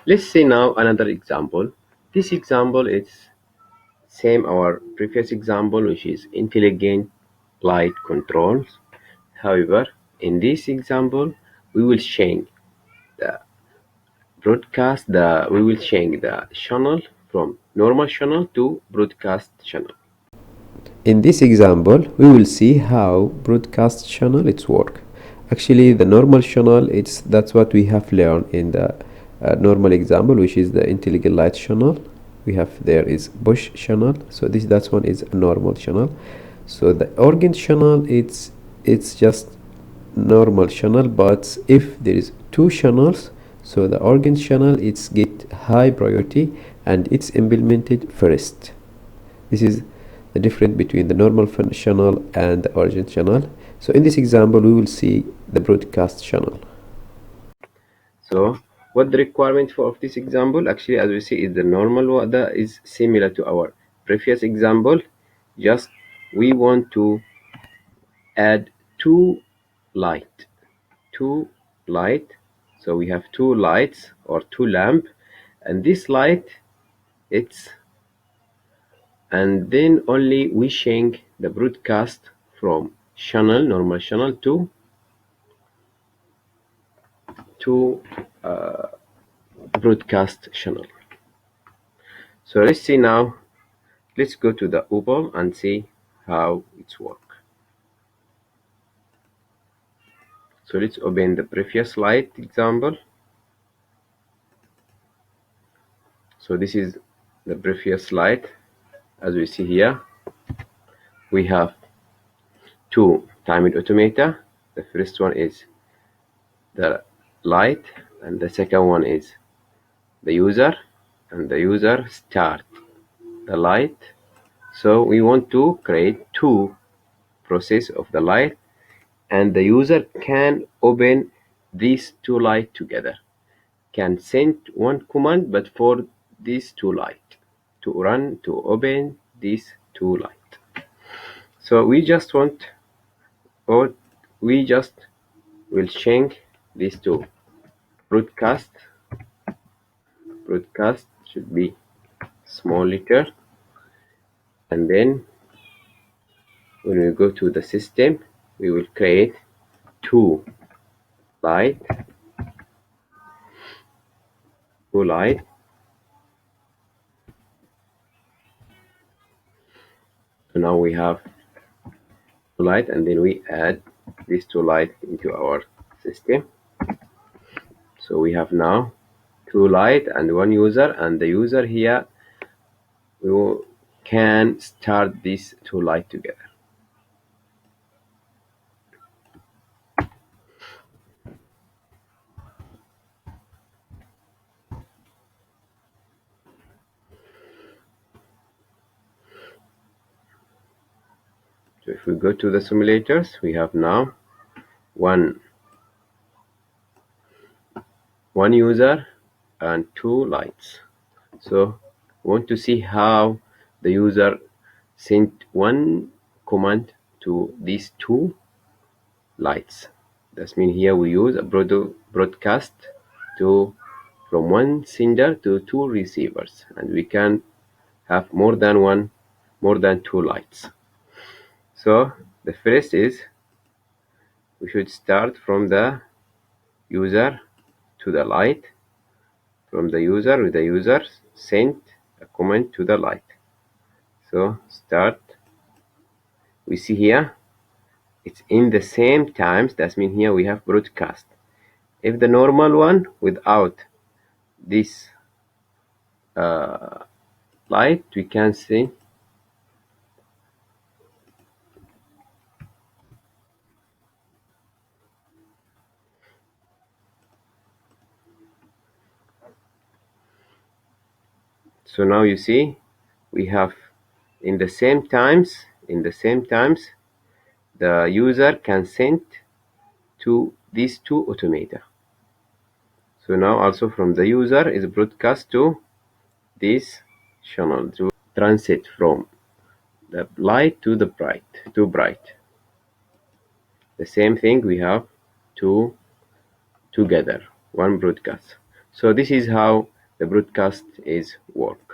Let's see now another example. This example is same our previous example, which is intelligent light controls. However, in this example, we will change the we will change the channel from normal channel to broadcast channel. In this example, we will see how broadcast channel it's work. Actually, the normal channel, that's what we have learned in the normal example, which is the intelligent light channel. We have there is push channel, so that's one is a normal channel. So the organ channel, it's just normal channel, but if there is two channels, so the organ channel it's get high priority and it's implemented first. This is the difference between the normal channel and the origin channel. So in this example, we will see the broadcast channel. So what the requirement for of this example? Actually, as we see, is the normal one that is similar to our previous example. Just we want to add light, two light. So we have two lights or two lamp, and this light it's and then only we change the broadcast from channel normal channel to broadcast channel. So let's see now. Let's go to the Uppaal and see how it's work. So let's open the previous slide example. So this is the previous slide. As we see here, we have two timed automata. The first one is the light, and the second one is the user, and the user start the light. So we want to create two process of the light, and the user can open these two light together, can send one command, but for these two light to run to open these two light. So we just want, or we just will change these two. Broadcast should be small letter, and then when we go to the system, we will create two light, two light. So now we have two light, and then we add these two light into our system. So we have now two light and one user, and the user here we can start these two light together. So if we go to the simulators, we have now one user and two lights. So we want to see how the user sent one command to these two lights. That means here we use a broadcast to from one sender to two receivers, and we can have more than two lights. So the first is we should start from the user to the light, from the user with the user sent a command to the light. So start, we see here it's in the same times. That means here we have broadcast. If the normal one without this light, we can see so now you see we have in the same times the user can send to these two automata. So now also from the user is broadcast to this channel to transit from the light to the bright. The same thing we have two together, one broadcast. So this is how the broadcast is work.